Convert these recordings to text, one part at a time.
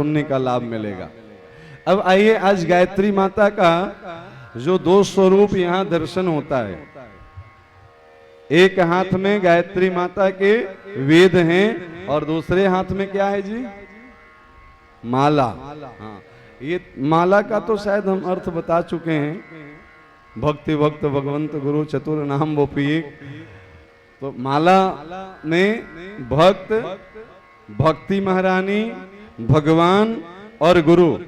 सुनने का लाभ मिलेगा। अब आइए, आज गायत्री माता का जो दो स्वरूप यहाँ दर्शन होता है। एक हाथ में गायत्री माता के वेद हैं और दूसरे हाथ में क्या है जी? माला। हाँ, ये माला का तो शायद हम अर्थ बता चुके हैं। भक्ति भक्त भगवंत गुरु चतुर नाम वो पिए। तो माला में भक्त, भक्ति महारानी, भगवान और गुरु,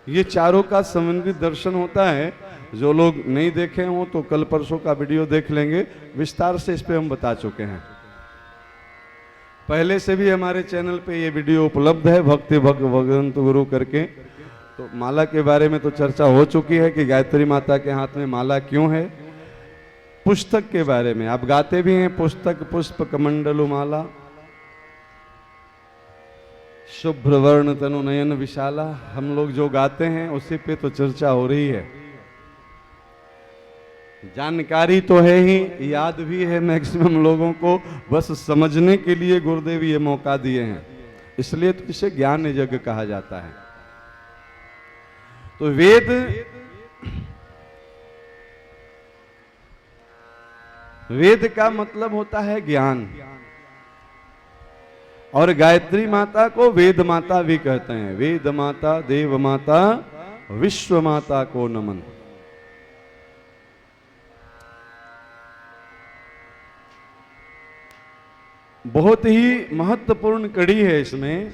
ये चारों का समन्वित दर्शन होता है। जो लोग नहीं देखे हों तो कल परसों का वीडियो देख लेंगे, विस्तार से इस पे हम बता चुके हैं। पहले से भी हमारे चैनल पे ये वीडियो उपलब्ध है, भक्ति भगवंत गुरु करके। तो माला के बारे में तो चर्चा हो चुकी है कि गायत्री माता के हाथ में माला क्यों है। पुस्तक के बारे में आप गाते भी हैं, पुस्तक पुष्प कमंडलु माला, शुभ्र वर्ण तनु नयन विशाला। हम लोग जो गाते हैं उसी पे तो चर्चा हो रही है। जानकारी तो है ही, याद भी है मैक्सिमम लोगों को, बस समझने के लिए गुरुदेव ये मौका दिए हैं, इसलिए तो इसे ज्ञान यज्ञ कहा जाता है। तो वेद का मतलब होता है ज्ञान, और गायत्री माता को वेद माता भी कहते हैं। वेद माता, देव माता, विश्व माता को नमन। बहुत ही महत्वपूर्ण कड़ी है इसमें।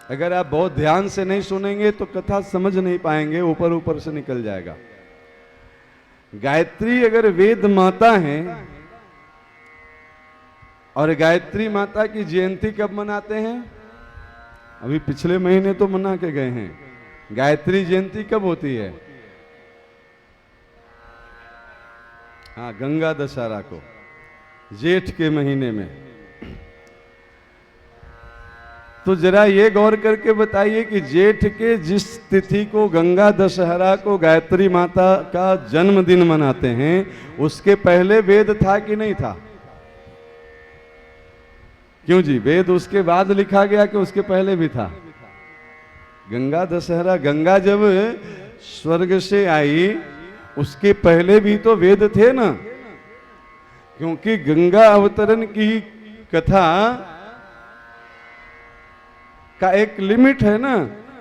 अगर आप बहुत ध्यान से नहीं सुनेंगे तो कथा समझ नहीं पाएंगे, ऊपर ऊपर से निकल जाएगा। गायत्री अगर वेद माता है, और गायत्री माता की जयंती कब मनाते हैं? अभी पिछले महीने तो मना के गए हैं। गायत्री जयंती कब होती है? हाँ, गंगा दशहरा को, जेठ के महीने में। तो जरा ये गौर करके बताइए कि जेठ के जिस तिथि को गंगा दशहरा को गायत्री माता का जन्मदिन मनाते हैं, उसके पहले वेद था कि नहीं था? क्यों जी? वेद उसके बाद लिखा गया कि उसके पहले भी था? गंगा दशहरा, गंगा जब स्वर्ग से आई उसके पहले भी तो वेद थे ना, क्योंकि गंगा अवतरण की कथा का एक लिमिट है ना।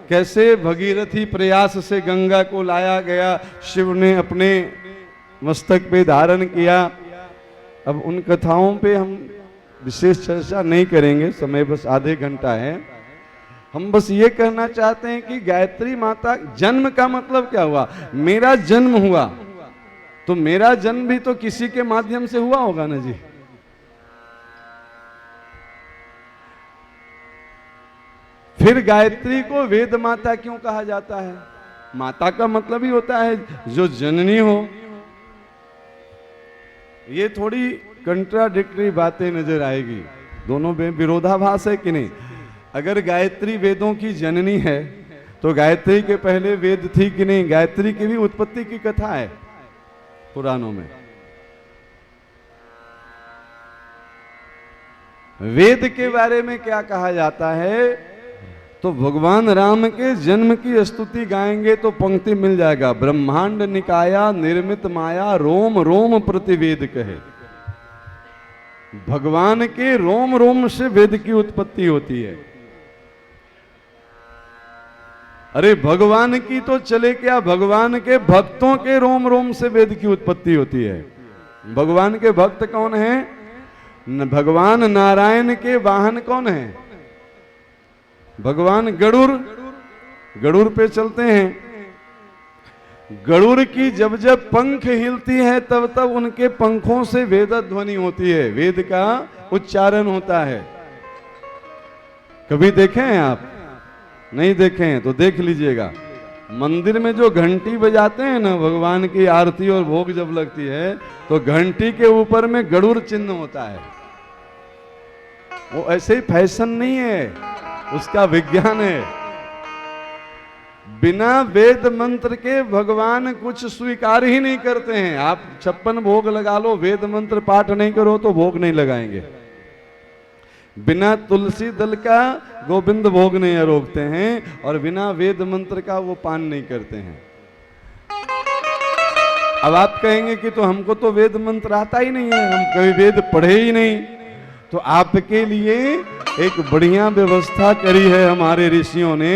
कैसे भगीरथी प्रयास से गंगा को लाया गया, शिव ने अपने मस्तक पे धारण किया। अब उन कथाओं पे हम विशेष चर्चा नहीं करेंगे, समय बस आधे घंटा है। हम बस ये कहना चाहते हैं कि गायत्री माता जन्म का मतलब क्या हुआ? मेरा जन्म हुआ तो मेरा जन्म भी तो किसी के माध्यम से हुआ होगा ना जी। फिर गायत्री को वेद माता क्यों कहा जाता है? माता का मतलब ही होता है जो जननी हो। ये थोड़ी कंट्राडिक्टरी बातें नजर आएगी, दोनों में विरोधाभास है कि नहीं? अगर गायत्री वेदों की जननी है तो गायत्री के पहले वेद थी कि नहीं? गायत्री की भी उत्पत्ति की कथा है पुराणों में। वेद के बारे में क्या कहा जाता है? तो भगवान राम के जन्म की स्तुति गाएंगे तो पंक्ति मिल जाएगा, ब्रह्मांड निकाया निर्मित माया रोम रोम प्रतिवेद कहे। भगवान के रोम रोम से वेद की उत्पत्ति होती है। अरे भगवान की तो चले क्या, भगवान के भक्तों के रोम रोम से वेद की उत्पत्ति होती है। भगवान के भक्त कौन है? भगवान नारायण के वाहन कौन है? भगवान गरुड़, गरुड़ पे चलते हैं। गरुड़ की जब जब पंख हिलती है तब तब उनके पंखों से वेद ध्वनि होती है, वेद का उच्चारण होता है। कभी देखे हैं आप? नहीं देखे हैं तो देख लीजिएगा। मंदिर में जो घंटी बजाते हैं ना, भगवान की आरती और भोग जब लगती है तो घंटी के ऊपर में गरुड़ चिन्ह होता है। वो ऐसे ही फैशन नहीं है, उसका विज्ञान है। बिना वेद मंत्र के भगवान कुछ स्वीकार ही नहीं करते हैं। आप 56 भोग लगा लो, वेद मंत्र पाठ नहीं करो तो भोग नहीं लगाएंगे। बिना तुलसी दल का गोविंद भोग नहीं रोकते हैं और बिना वेद मंत्र का वो पान नहीं करते हैं। अब आप कहेंगे कि तो हमको तो वेद मंत्र आता ही नहीं है, हम कभी वेद पढ़े ही नहीं। तो आपके लिए एक बढ़िया व्यवस्था करी है हमारे ऋषियों ने।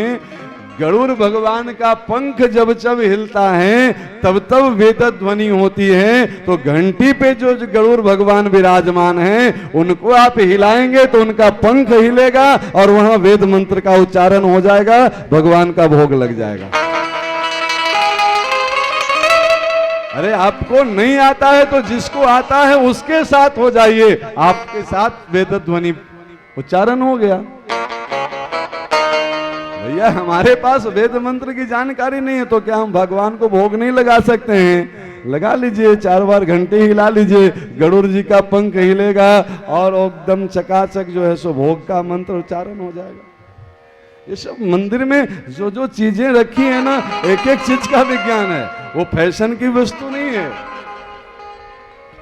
गरुड़ भगवान का पंख जब जब हिलता है तब तब वेद ध्वनि होती है। तो घंटी पे जो गरुड़ भगवान विराजमान हैं उनको आप हिलाएंगे तो उनका पंख हिलेगा और वहां वेद मंत्र का उच्चारण हो जाएगा, भगवान का भोग लग जाएगा। अरे आपको नहीं आता है तो जिसको आता है उसके साथ हो जाइए, आपके साथ वेद ध्वनि उच्चारण हो गया। भैया हमारे पास वेद मंत्र की जानकारी नहीं है तो क्या हम भगवान को भोग नहीं लगा सकते हैं? लगा लीजिए, 4 बार घंटे हिला लीजिए, गरुड़ जी का पंख हिलेगा और एकदम चकाचक जो है सो भोग का मंत्र उच्चारण हो जाएगा। ये सब मंदिर में जो जो चीजें रखी है ना, एक एक चीज का विज्ञान है, वो फैशन की वस्तु नहीं है।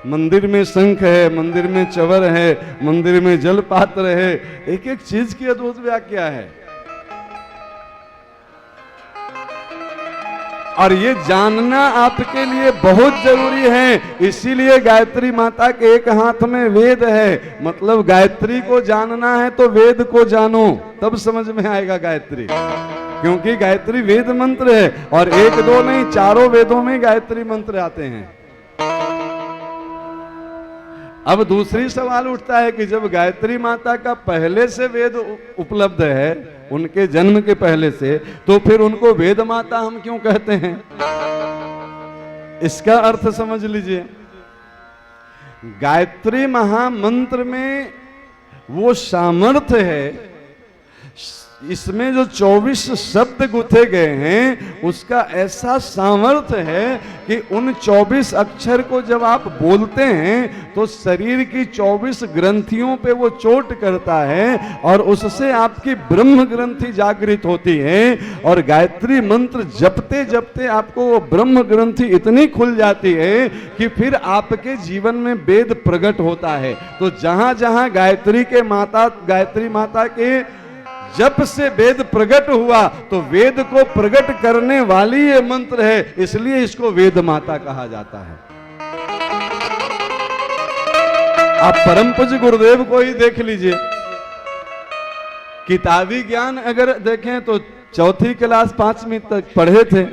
मंदिर में शंख है, मंदिर में चवर है, मंदिर में जल पात्र है, एक एक चीज की अद्भुत व्याख्या है। और ये जानना आपके लिए बहुत जरूरी है। इसीलिए गायत्री माता के एक हाथ में वेद है, मतलब गायत्री को जानना है तो वेद को जानो, तब समझ में आएगा गायत्री। क्योंकि गायत्री वेद मंत्र है और 1 2 नहीं, 4 वेदों में गायत्री मंत्र आते हैं। अब दूसरी सवाल उठता है कि जब गायत्री माता का पहले से वेद उपलब्ध है, उनके जन्म के पहले से, तो फिर उनको वेद माता हम क्यों कहते हैं? इसका अर्थ समझ लीजिए। गायत्री महामंत्र में वो सामर्थ्य है, इसमें जो 24 शब्द गुथे गए हैं उसका ऐसा सामर्थ्य है कि उन 24 अक्षर को जब आप बोलते हैं तो शरीर की 24 ग्रंथियों पे वो चोट करता है और उससे आपकी ब्रह्म ग्रंथि जागृत होती है। और गायत्री मंत्र जपते जपते आपको वो ब्रह्म ग्रंथि इतनी खुल जाती है कि फिर आपके जीवन में वेद प्रकट होता है। तो जहां जहां गायत्री माता के जब से वेद प्रकट हुआ तो वेद को प्रकट करने वाली ये मंत्र है, इसलिए इसको वेद माता कहा जाता है। आप परम पूज्य गुरुदेव को ही देख लीजिए, किताबी ज्ञान अगर देखें तो 4th क्लास 5वीं तक पढ़े थे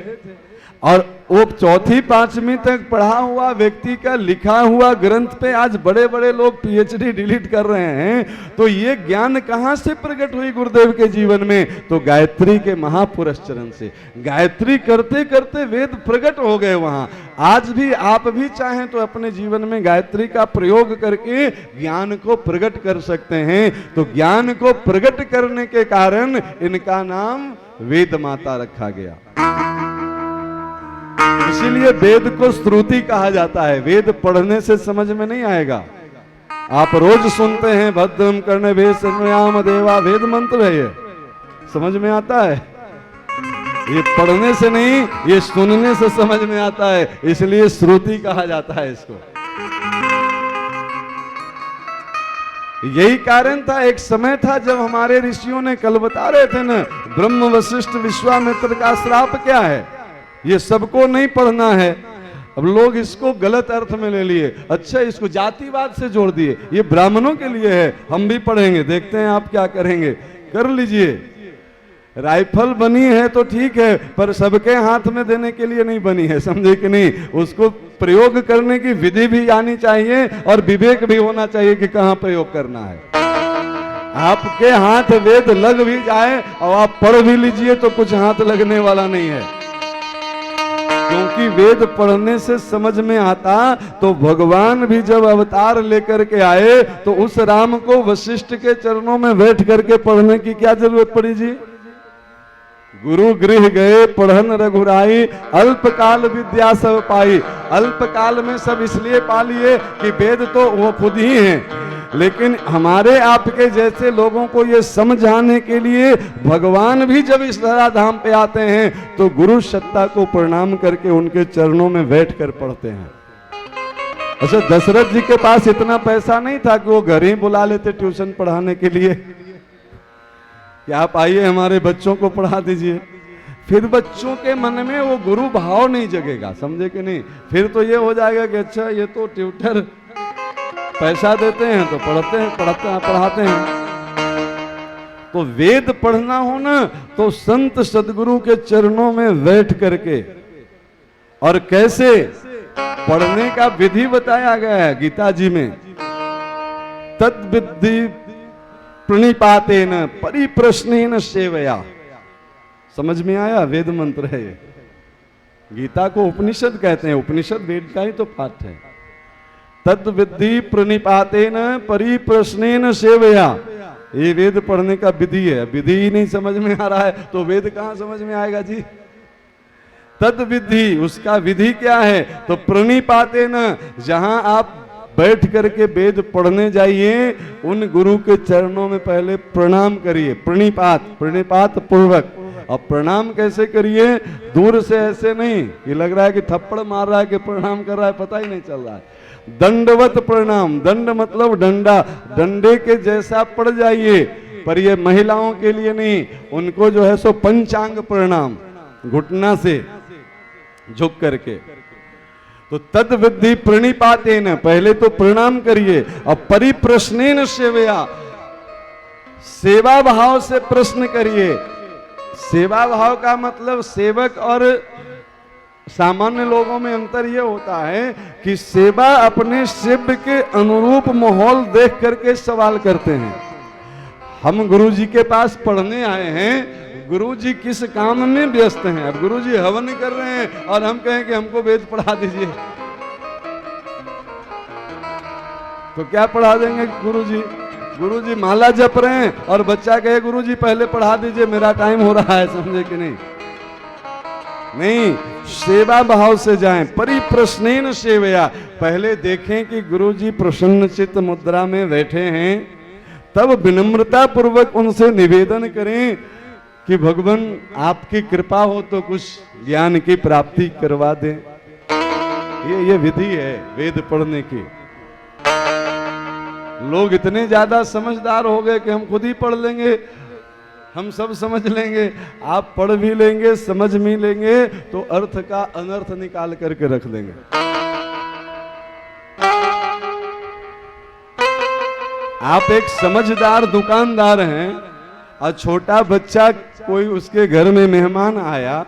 और वो 4th 5वीं तक पढ़ा हुआ व्यक्ति का लिखा हुआ ग्रंथ पे आज बड़े बड़े लोग PhD डिलीट कर रहे हैं। तो ये ज्ञान कहां से प्रकट हुई गुरुदेव के जीवन में? तो गायत्री के महापुरुष चरण से। गायत्री करते करते वेद प्रकट हो गए वहां। आज भी आप भी चाहें तो अपने जीवन में गायत्री का प्रयोग करके ज्ञान को प्रकट कर सकते हैं। तो ज्ञान को प्रकट करने के कारण इनका नाम वेद माता रखा गया। इसीलिए वेद को श्रुति कहा जाता है। वेद पढ़ने से समझ में नहीं आएगा। आप रोज सुनते हैं भद्रम कर्णवे शृणुयाम देवा, वेद मंत्र है, ये समझ में आता है? ये पढ़ने से नहीं, ये सुनने से समझ में आता है, इसलिए श्रुति कहा जाता है इसको। यही कारण था, एक समय था जब हमारे ऋषियों ने कल बता रहे थे ना, ब्रह्म वशिष्ठ विश्वामित्र का श्राप क्या है, ये सबको नहीं पढ़ना है। अब लोग इसको गलत अर्थ में ले लिए, अच्छा इसको जातिवाद से जोड़ दिए, ये ब्राह्मणों के लिए है, हम भी पढ़ेंगे, देखते हैं आप क्या करेंगे, कर लीजिए। राइफल बनी है तो ठीक है, पर सबके हाथ में देने के लिए नहीं बनी है, समझे कि नहीं? उसको प्रयोग करने की विधि भी आनी चाहिए और विवेक भी होना चाहिए कि कहां प्रयोग करना है। आपके हाथ वेद लग भी जाए और आप पढ़ भी लीजिए तो कुछ हाथ लगने वाला नहीं है, क्योंकि वेद पढ़ने से समझ में आता। तो भगवान भी जब अवतार लेकर के आए तो उस राम को वशिष्ठ के चरणों में बैठ करके पढ़ने की क्या जरूरत पड़ी जी? गुरु गृह गए पढ़न रघुराई, अल्पकाल विद्या सब पाई। अल्पकाल में सब इसलिए पा लिए कि वेद तो वो खुद ही हैं, लेकिन हमारे आपके जैसे लोगों को ये समझाने के लिए भगवान भी जब इस धराधाम पे आते हैं तो गुरु सत्ता को प्रणाम करके उनके चरणों में बैठ कर पढ़ते हैं। अच्छा, दशरथ जी के पास इतना पैसा नहीं था कि वो घर ही बुला लेते ट्यूशन पढ़ाने के लिए कि आप आइए हमारे बच्चों को पढ़ा दीजिए। फिर बच्चों के मन में वो गुरु भाव नहीं जगेगा, समझे कि नहीं। फिर तो ये हो जाएगा कि अच्छा ये तो ट्यूटर पैसा देते हैं तो पढ़ाते हैं। तो वेद पढ़ना हो ना तो संत सदगुरु के चरणों में बैठ करके, और कैसे पढ़ने का विधि बताया गया है गीता जी में। तद विद्धि प्रणिपातेन परिप्रश्नेन सेवया। समझ में आया? वेद मंत्र है ये। गीता को उपनिषद कहते हैं, उपनिषद वेद का ही तो पाठ है। तद विद्धि प्रणिपातेन परिप्रश्नेन सेवया, ये वेद पढ़ने का विधि है। विधि ही नहीं समझ में आ रहा है तो वेद कहां समझ में आएगा जी। तद विधि, उसका विधि क्या है? तो प्रणिपातेन, जहां आप बैठ करके वेद पढ़ने जाइए, उन गुरु के चरणों में पहले प्रणाम करिए। प्रणिपात पूर्वक। अब प्रणाम कैसे करिए? दूर से ऐसे नहीं कि लग रहा है कि थप्पड़ मार रहा है कि प्रणाम कर रहा है, पता ही नहीं चल रहा है। दंडवत प्रणाम, दंड मतलब डंडा, डंडे के जैसा पड़ जाइए। पर ये महिलाओं के लिए नहीं, उनको जो है सो पंचांग प्रणाम, घुटना से झुक करके। तो तद विद्धि प्रणिपातेन, पहले तो प्रणाम करिए। अब परिप्रश्नेन सेवया, सेवा भाव से प्रश्न करिए। सेवा भाव का मतलब सेवक और सामान्य लोगों में अंतर यह होता है कि सेवा अपने शिव के अनुरूप माहौल देख करके सवाल करते हैं। हम गुरु जी के पास पढ़ने आए हैं, गुरु जी किस काम में व्यस्त हैं। अब गुरु जी हवन कर रहे हैं और हम कहें कि हमको वेद पढ़ा दीजिए, तो क्या पढ़ा देंगे गुरु जी? गुरु जी माला जप रहे हैं और बच्चा कहे गुरु जी पहले पढ़ा दीजिए, मेरा टाइम हो रहा है, समझे कि नहीं? नहीं, सेवा भाव से जाएं। परिप्रश्नेन सेवया, पहले देखें कि गुरु जी प्रसन्न चित्त मुद्रा में बैठे हैं, तब विनम्रता पूर्वक उनसे निवेदन करें कि भगवान आपकी कृपा हो तो कुछ ज्ञान की प्राप्ति करवा दें। ये विधि है वेद पढ़ने की। लोग इतने ज्यादा समझदार हो गए कि हम खुद ही पढ़ लेंगे, हम सब समझ लेंगे। आप पढ़ भी लेंगे, समझ भी लेंगे तो अर्थ का अनर्थ निकाल करके रख देंगे। आप एक समझदार दुकानदार हैं और छोटा बच्चा, कोई उसके घर में मेहमान आया,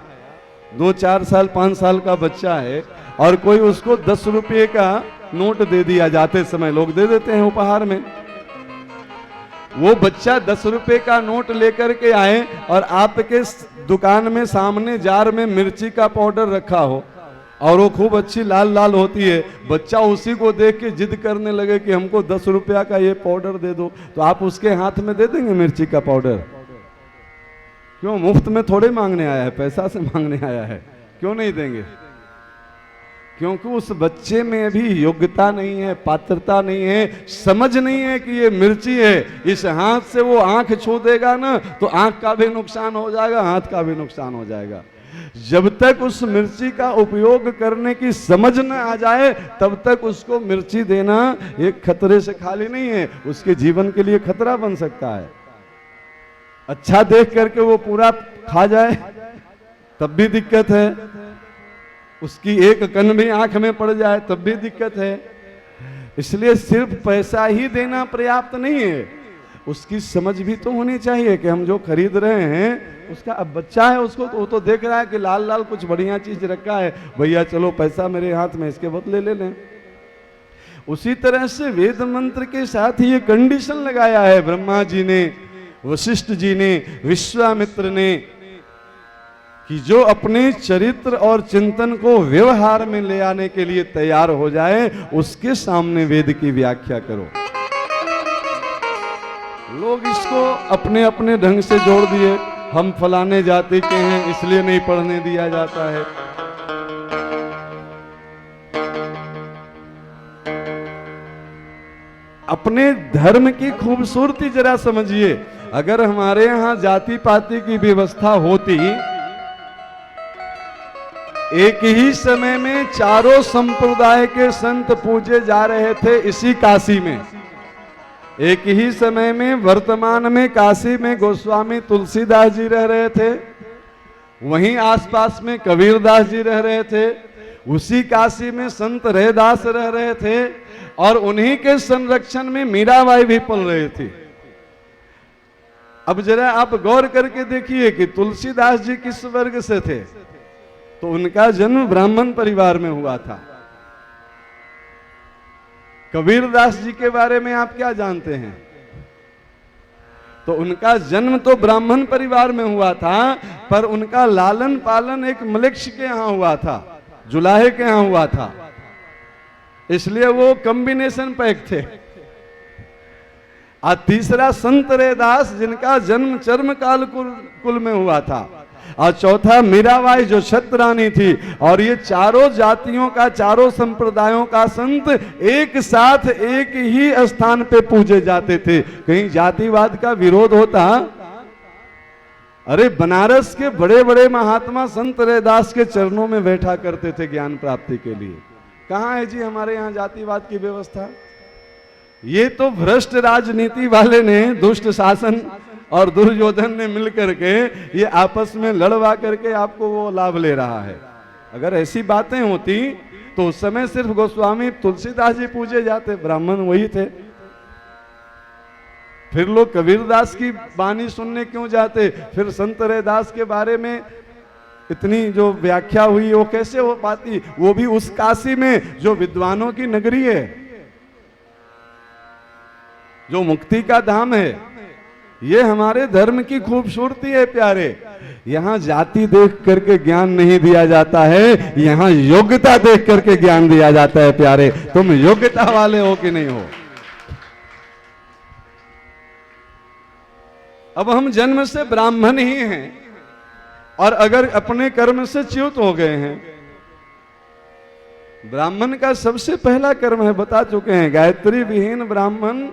2-4 साल 5 साल का बच्चा है, और कोई उसको 10 रुपये का नोट दे दिया। जाते समय लोग दे देते हैं उपहार में। वो बच्चा 10 रुपए का नोट लेकर के आए और आपके दुकान में सामने जार में मिर्ची का पाउडर रखा हो और वो खूब अच्छी लाल लाल होती है, बच्चा उसी को देख के जिद करने लगे कि हमको 10 रुपया का ये पाउडर दे दो, तो आप उसके हाथ में दे देंगे मिर्ची का पाउडर? क्यों? मुफ्त में थोड़े मांगने आया है, पैसा से मांगने आया है, क्यों नहीं देंगे? क्योंकि उस बच्चे में अभी योग्यता नहीं है, पात्रता नहीं है, समझ नहीं है कि ये मिर्ची है। इस हाथ से वो आंख छू देगा ना तो आंख का भी नुकसान हो जाएगा, हाथ का भी नुकसान हो जाएगा। जब तक उस मिर्ची का उपयोग करने की समझ न आ जाए तब तक उसको मिर्ची देना एक खतरे से खाली नहीं है, उसके जीवन के लिए खतरा बन सकता है। अच्छा देख करके वो पूरा खा जाए तब भी दिक्कत है, उसकी एक कण भी आंख में पड़ जाए तब भी दिक्कत है। इसलिए सिर्फ पैसा ही देना पर्याप्त नहीं है, उसकी समझ भी तो होनी चाहिए कि हम जो खरीद रहे हैं, उसका अब बच्चा है, उसको तो वो तो देख रहा है कि लाल लाल कुछ बढ़िया चीज रखा है, भैया चलो पैसा मेरे हाथ में, इसके बदले ले लें। उसी तरह से वेद मंत्र के साथ ये कंडीशन लगाया है ब्रह्मा जी ने, वशिष्ठ जी ने, विश्वामित्र ने, कि जो अपने चरित्र और चिंतन को व्यवहार में ले आने के लिए तैयार हो जाए उसके सामने वेद की व्याख्या करो। लोग इसको अपने अपने ढंग से जोड़ दिए, हम फलाने जाति के हैं इसलिए नहीं पढ़ने दिया जाता है। अपने धर्म की खूबसूरती जरा समझिए। अगर हमारे यहाँ जाति पाति की व्यवस्था होती एक ही समय में चारों संप्रदाय के संत पूजे जा रहे थे इसी काशी में। एक ही समय में वर्तमान में काशी में गोस्वामी तुलसीदास जी रह रहे थे, वहीं आसपास में कबीरदास जी रह रहे थे, उसी काशी में संत रैदास रह रहे थे, और उन्हीं के संरक्षण में मीराबाई भी पल रही थी। अब जरा आप गौर करके देखिए कि तुलसीदास जी किस वर्ग से थे, तो उनका जन्म ब्राह्मण परिवार में हुआ था। कबीरदास जी के बारे में आप क्या जानते हैं? तो उनका जन्म तो ब्राह्मण परिवार में हुआ था, पर उनका लालन पालन एक मलेच्छ के यहां हुआ था, जुलाहे के यहां हुआ था, इसलिए वो कॉम्बिनेशन पैक थे। और तीसरा संत रैदास जिनका जन्म चर्म काल कुल में हुआ था, और चौथा मीराबाई जो छत्ररानी थी। और ये चारों जातियों का, चारों संप्रदायों का संत एक साथ एक ही स्थान पे पूजे जाते थे। कहीं जातिवाद का विरोध होता? अरे बनारस के बड़े बड़े महात्मा संत रैदास के चरणों में बैठा करते थे ज्ञान प्राप्ति के लिए। कहां है जी हमारे यहां जातिवाद की व्यवस्था? ये तो भ्रष्ट राजनीति वाले ने, दुष्ट शासन और दुर्योधन ने मिलकर के ये आपस में लड़वा करके आपको वो लाभ ले रहा है। अगर ऐसी बातें होती तो उस समय सिर्फ गोस्वामी तुलसीदास जी पूजे जाते, ब्राह्मण वही थे। फिर लोग कबीरदास की वाणी सुनने क्यों जाते? फिर संत रैदास के बारे में इतनी जो व्याख्या हुई वो कैसे हो पाती? वो भी उस काशी में जो विद्वानों की नगरी है, जो मुक्ति का धाम है। ये हमारे धर्म की खूबसूरती है प्यारे। यहां जाति देख करके ज्ञान नहीं दिया जाता है, यहां योग्यता देख करके ज्ञान दिया जाता है प्यारे। तुम योग्यता वाले हो कि नहीं हो? अब हम जन्म से ब्राह्मण ही हैं, और अगर अपने कर्म से च्युत हो गए हैं, ब्राह्मण का सबसे पहला कर्म है, बता चुके हैं, गायत्री विहीन ब्राह्मण,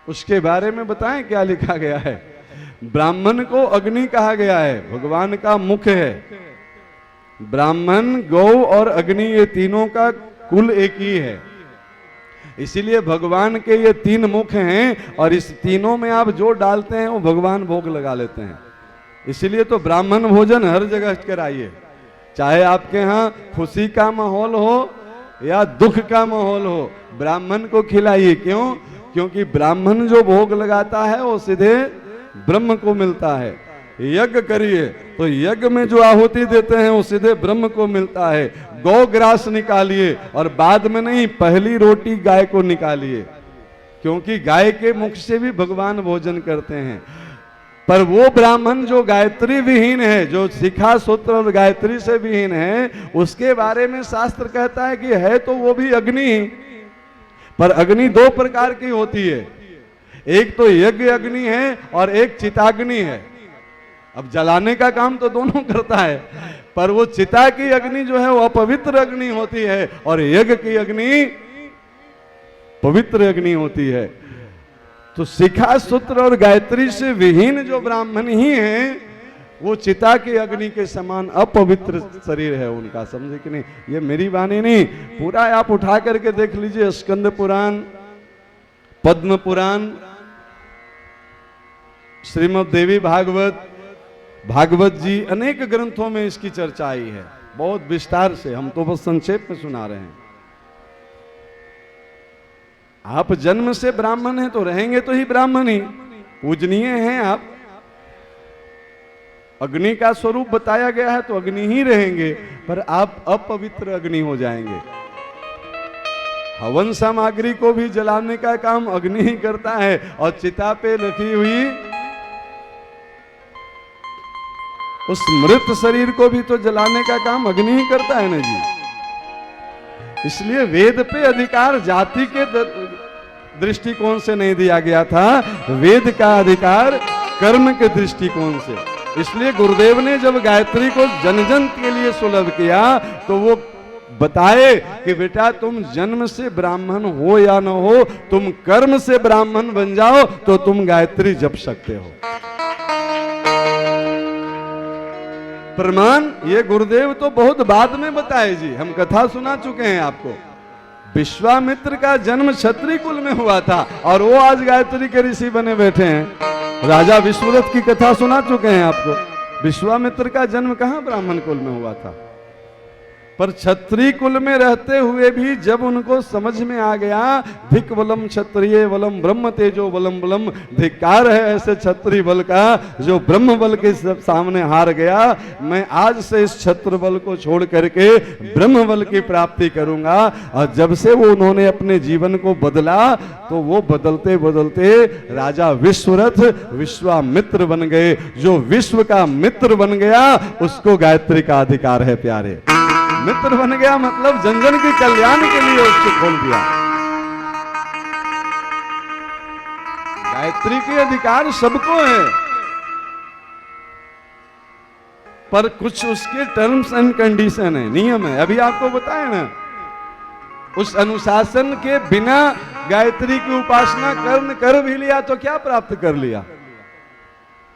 उसके बारे में बताएं क्या लिखा गया है। ब्राह्मण को अग्नि कहा गया है, भगवान का मुख है। ब्राह्मण, गौ और अग्नि ये तीनों का कुल एक ही है, इसीलिए भगवान के ये तीन मुख हैं, और इस तीनों में आप जो डालते हैं वो भगवान भोग लगा लेते हैं। इसीलिए तो ब्राह्मण भोजन हर जगह कराइए, चाहे आपके यहाँ खुशी का माहौल हो या दुख का माहौल हो, ब्राह्मण को खिलाइए। क्यों? क्योंकि ब्राह्मण जो भोग लगाता है वो सीधे ब्रह्म को मिलता है। यज्ञ करिए तो यज्ञ में जो आहुति देते हैं वो सीधे ब्रह्म को मिलता है। गौ ग्रास निकालिए, और बाद में नहीं, पहली रोटी गाय को निकालिए, क्योंकि गाय के मुख से भी भगवान भोजन करते हैं। पर वो ब्राह्मण जो गायत्री विहीन है, जो शिखा सूत्र और गायत्री से विहीन है, उसके बारे में शास्त्र कहता है कि है तो वो भी अग्नि, पर अग्नि दो प्रकार की होती है। एक तो यज्ञ अग्नि है और एक चिताग्नि है। अब जलाने का काम तो दोनों करता है, पर वो चिता की अग्नि जो है वो अपवित्र अग्नि होती है, और यज्ञ की अग्नि पवित्र अग्नि होती है। तो शिखा सूत्र और गायत्री से विहीन जो ब्राह्मण ही हैं, वो चिता की अग्नि के समान अपवित्र शरीर है उनका। समझे कि नहीं? ये मेरी वाणी नहीं, पूरा आप उठा करके देख लीजिए, स्कंद पुराण, पद्म पुराण, श्रीमद् देवी भागवत, भागवत जी, अनेक ग्रंथों में इसकी चर्चा आई है, बहुत विस्तार से। हम तो बस संक्षेप में सुना रहे हैं। आप जन्म से ब्राह्मण हैं तो रहेंगे तो ही ब्राह्मण ही, पूजनीय हैं आप। अग्नि का स्वरूप बताया गया है तो अग्नि ही रहेंगे, पर आप अपवित्र अग्नि हो जाएंगे। हवन सामग्री को भी जलाने का काम अग्नि ही करता है, और चिता पे रखी हुई उस मृत शरीर को भी तो जलाने का काम अग्नि ही करता है ना जी। इसलिए वेद पे अधिकार जाति के दृष्टिकोण से नहीं दिया गया था, वेद का अधिकार कर्म के दृष्टिकोण से। इसलिए गुरुदेव ने जब गायत्री को जन जन के लिए सुलभ किया तो वो बताए कि बेटा तुम जन्म से ब्राह्मण हो या न हो, तुम कर्म से ब्राह्मण बन जाओ तो तुम गायत्री जप सकते हो। प्रमाण ये गुरुदेव तो बहुत बाद में बताए जी, हम कथा सुना चुके हैं आपको। विश्वामित्र का जन्म क्षत्रिय कुल में हुआ था और वो आज गायत्री के ऋषि बने बैठे हैं। राजा विश्वरथ की कथा सुना चुके हैं आपको। विश्वामित्र का जन्म कहां ब्राह्मण कुल में हुआ था, पर क्षत्रिय कुल में रहते हुए भी जब उनको समझ में आ गया धिक बलम क्षत्रिय बलम ब्रह्म तेजो बलम बलम, धिक्कार है ऐसे क्षत्रिय बल का जो ब्रह्म बल के सामने हार गया, मैं आज से इस क्षत्र बल को छोड़ करके ब्रह्म बल की प्राप्ति करूंगा। और जब से वो उन्होंने अपने जीवन को बदला तो वो बदलते बदलते राजा विश्वरथ विश्वामित्र बन गए। जो विश्व का मित्र बन गया उसको गायत्री का अधिकार है प्यारे। मित्र बन गया मतलब जन जन के कल्याण के लिए उसको खोल दिया। गायत्री के अधिकार सबको है, पर कुछ उसके टर्म्स एंड कंडीशन है, नियम है। अभी आपको बताया ना, उस अनुशासन के बिना गायत्री की उपासना कर भी लिया तो क्या प्राप्त कर लिया?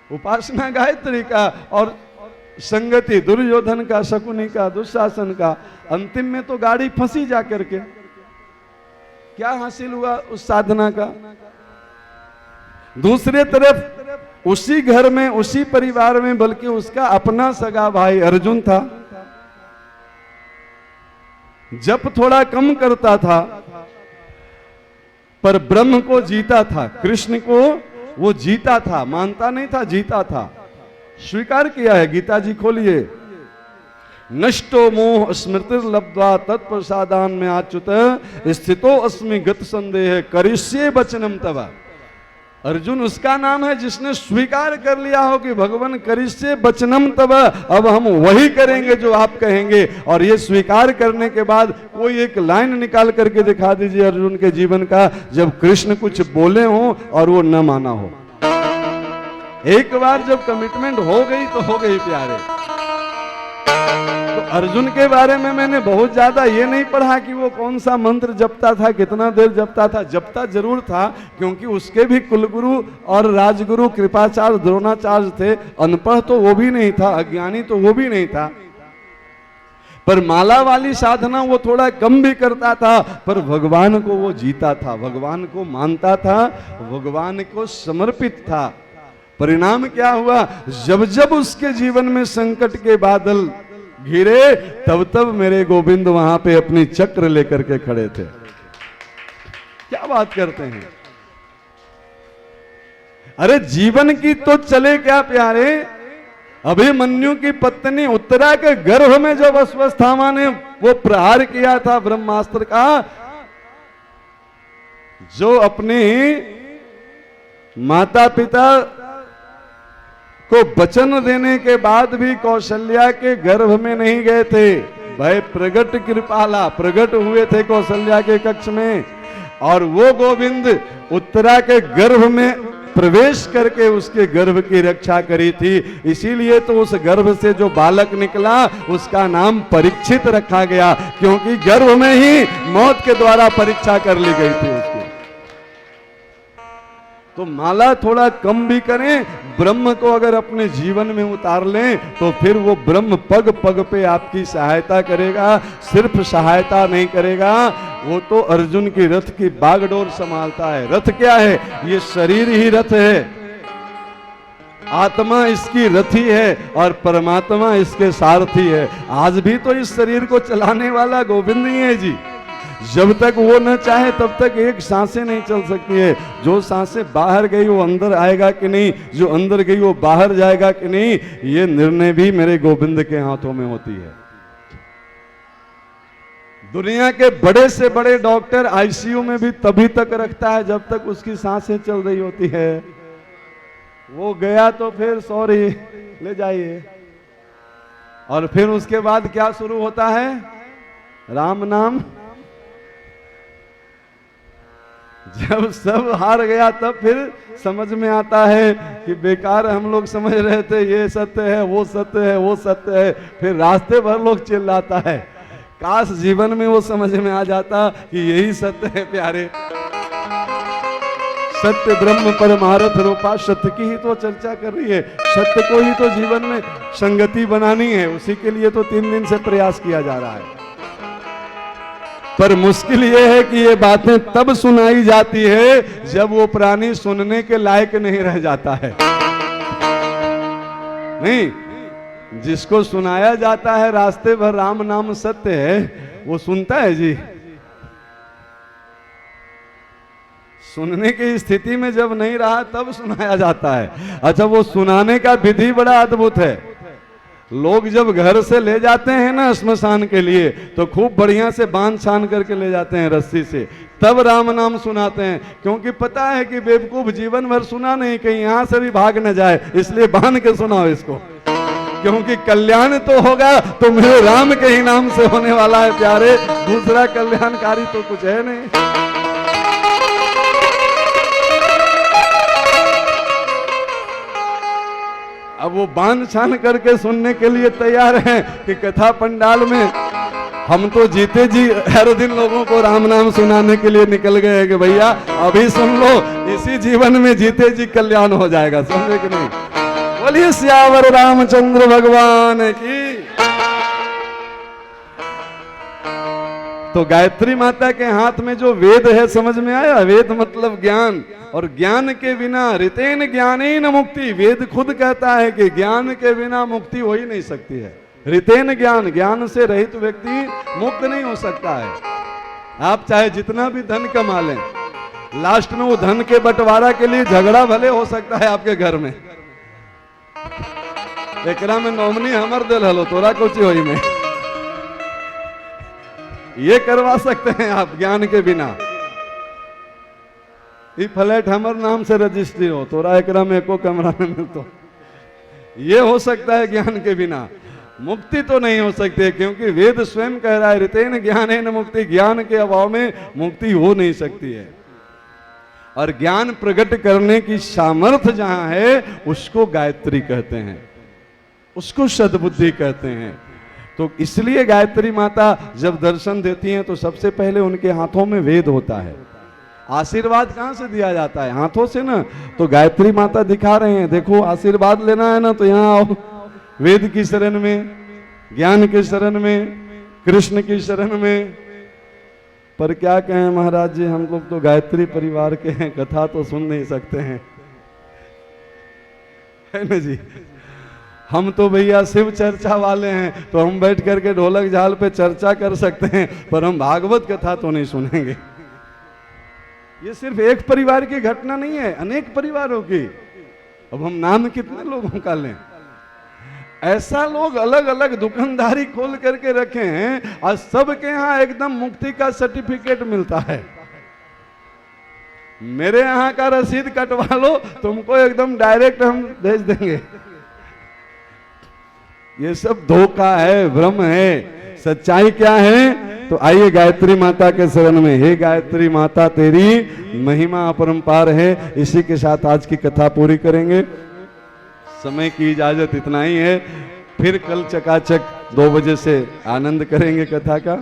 उपासना गायत्री का और संगति दुर्योधन का, शकुनी का, दुशासन का, अंतिम में तो गाड़ी फंसी जाकर के। क्या हासिल हुआ उस साधना का? दूसरे तरफ उसी घर में, उसी परिवार में, बल्कि उसका अपना सगा भाई अर्जुन था, जप थोड़ा कम करता था पर ब्रह्म को जीता था, कृष्ण को वो जीता था, मानता नहीं था, जीता था, स्वीकार किया है। गीता जी खोलिए, नष्टो मोह स्मृति लब्ध्वा तत्प्रसादान में आच्युत स्थितो अस्मि गत संदेह करिष्ये वचनम तव। अर्जुन उसका नाम है जिसने स्वीकार कर लिया हो कि भगवान करिष्ये वचनम तव, अब हम वही करेंगे जो आप कहेंगे। और ये स्वीकार करने के बाद कोई एक लाइन निकाल करके दिखा दीजिए अर्जुन के जीवन का जब कृष्ण कुछ बोले हो और वो न माना हो। एक बार जब कमिटमेंट हो गई तो हो गई प्यारे। तो अर्जुन के बारे में मैंने बहुत ज्यादा ये नहीं पढ़ा कि वो कौन सा मंत्र जपता था, कितना देर जपता था। जपता जरूर था क्योंकि उसके भी कुलगुरु और राजगुरु कृपाचार्य द्रोणाचार्य थे। अनपढ़ तो वो भी नहीं था, अज्ञानी तो वो भी नहीं था, पर माला वाली साधना वो थोड़ा कम भी करता था, पर भगवान को वो जीता था, भगवान को मानता था, भगवान को समर्पित था। परिणाम क्या हुआ? जब जब उसके जीवन में संकट के बादल घिरे तब तब मेरे गोविंद वहां पे अपनी चक्र लेकर के खड़े थे। क्या बात करते हैं? अरे जीवन की तो चले क्या प्यारे। अभिमन्यु की पत्नी उत्तरा के गर्भ में जब अश्वत्थामा ने वो प्रहार किया था ब्रह्मास्त्र का, जो अपनी माता पिता को वचन देने के बाद भी कौशल्या के गर्भ में नहीं गए थे। भाई प्रगट कृपाला प्रगट हुए थे कौशल्या के कक्ष में, और वो गोविंद उत्तरा के गर्भ में प्रवेश करके उसके गर्भ की रक्षा करी थी। इसीलिए तो उस गर्भ से जो बालक निकला उसका नाम परीक्षित रखा गया, क्योंकि गर्भ में ही मौत के द्वारा परीक्षा कर ली गई थी उसकी। तो माला थोड़ा कम भी करें, ब्रह्म को अगर अपने जीवन में उतार लें तो फिर वो ब्रह्म पग पग पे आपकी सहायता करेगा। सिर्फ सहायता नहीं करेगा, वो तो अर्जुन की रथ की बागडोर संभालता है। रथ क्या है? ये शरीर ही रथ है, आत्मा इसकी रथी है और परमात्मा इसके सारथी है। आज भी तो इस शरीर को चलाने वाला गोविंद ही है जी। जब तक वो न चाहे तब तक एक सांसें नहीं चल सकती है। जो सांसें बाहर गई वो अंदर आएगा कि नहीं, जो अंदर गई वो बाहर जाएगा कि नहीं, ये निर्णय भी मेरे गोविंद के हाथों में होती है। दुनिया के बड़े से बड़े डॉक्टर आईसीयू में भी तभी तक रखता है जब तक उसकी सांसें चल रही होती है। वो गया तो फिर सॉरी ले जाइए, और फिर उसके बाद क्या शुरू होता है? राम नाम। जब सब हार गया तब फिर समझ में आता है कि बेकार हम लोग समझ रहे थे ये सत्य है, वो सत्य है, वो सत्य है। फिर रास्ते भर लोग चिल्लाता है। काश जीवन में वो समझ में आ जाता कि यही सत्य है प्यारे। सत्य ब्रह्म परमार्थ रूपा, सत्य की ही तो चर्चा कर रही है। सत्य को ही तो जीवन में संगति बनानी है, उसी के लिए तो 3 दिन से प्रयास किया जा रहा है। पर मुश्किल यह है कि ये बातें तब सुनाई जाती है जब वो प्राणी सुनने के लायक नहीं रह जाता है। नहीं, जिसको सुनाया जाता है रास्ते भर राम नाम सत्य है, वो सुनता है जी। सुनने की स्थिति में जब नहीं रहा तब सुनाया जाता है। अच्छा, वो सुनाने का विधि बड़ा अद्भुत है। लोग जब घर से ले जाते हैं ना श्मशान के लिए, तो खूब बढ़िया से बांध छान करके ले जाते हैं रस्सी से, तब राम नाम सुनाते हैं। क्योंकि पता है कि बेवकूफ जीवन भर सुना नहीं, कहीं यहां से भी भाग न जाए, इसलिए बांध के सुनाओ इसको। क्योंकि कल्याण तो होगा तो मेरे राम के ही नाम से होने वाला है प्यारे, दूसरा कल्याणकारी तो कुछ है नहीं। अब वो बांध छान करके सुनने के लिए तैयार हैं कि कथा पंडाल में हम तो जीते जी हर दिन लोगों को राम नाम सुनाने के लिए निकल गए कि भैया अभी सुन लो, इसी जीवन में जीते जी कल्याण हो जाएगा। समझे कि नहीं? बोलिए सियावर रामचंद्र भगवान की। तो गायत्री माता के हाथ में जो वेद है, समझ में आया? वेद मतलब ज्ञान, और ज्ञान के बिना ऋतेन ज्ञानेन मुक्ति। वेद खुद कहता है कि ज्ञान के बिना मुक्ति हो ही नहीं सकती है। ऋतेन ज्ञान, ज्ञान से रहित व्यक्ति मुक्त नहीं हो सकता है। आप चाहे जितना भी धन कमा लें, लास्ट में वो धन के बंटवारा के लिए झगड़ा भले हो सकता है आपके घर में। एकरा में नॉमिनी हमर दिल हलो, तोरा कुछ होई में, ये करवा सकते हैं आप ज्ञान के बिना। ये फ्लैट हमर नाम से रजिस्ट्री हो, तोरा एकरा में एको कमरा न मिलतो, ये हो सकता है ज्ञान के बिना। मुक्ति तो नहीं हो सकती है, क्योंकि वेद स्वयं कह रहा है ऋतेन ज्ञानेन मुक्ति, ज्ञान के अभाव में मुक्ति हो नहीं सकती है। और ज्ञान प्रकट करने की सामर्थ्य जहां है उसको गायत्री कहते हैं, उसको सद्बुद्धि कहते हैं। तो इसलिए गायत्री माता जब दर्शन देती हैं तो सबसे पहले उनके हाथों में वेद होता है। आशीर्वाद कहां से दिया जाता है? हाथों से ना। तो गायत्री माता दिखा रहे हैं, देखो आशीर्वाद लेना है ना तो यहाँ आओ, वेद की शरण में, ज्ञान की शरण में, कृष्ण की शरण में। पर क्या कहें महाराज जी, हम लोग तो गायत्री परिवार के हैं, कथा तो सुन नहीं सकते हैं, है ना जी। हम तो भैया शिव चर्चा वाले हैं, तो हम बैठ करके ढोलक झाल पे चर्चा कर सकते हैं, पर हम भागवत कथा तो नहीं सुनेंगे। ये सिर्फ एक परिवार की घटना नहीं है, अनेक परिवारों की। अब हम नाम कितने लोगों का लें? ऐसा लोग अलग अलग दुकानदारी खोल करके रखे हैं और सबके यहाँ एकदम मुक्ति का सर्टिफिकेट मिलता है। मेरे यहाँ का रसीद कटवा लो, तुमको एकदम डायरेक्ट हम भेज देंगे। ये सब धोखा है, भ्रम है। सच्चाई क्या है? तो आइए गायत्री माता के शरण में। हे गायत्री माता, तेरी महिमा अपरंपार है। इसी के साथ आज की कथा पूरी करेंगे। समय की इजाजत इतना ही है, फिर कल चकाचक 2 बजे से आनंद करेंगे कथा का।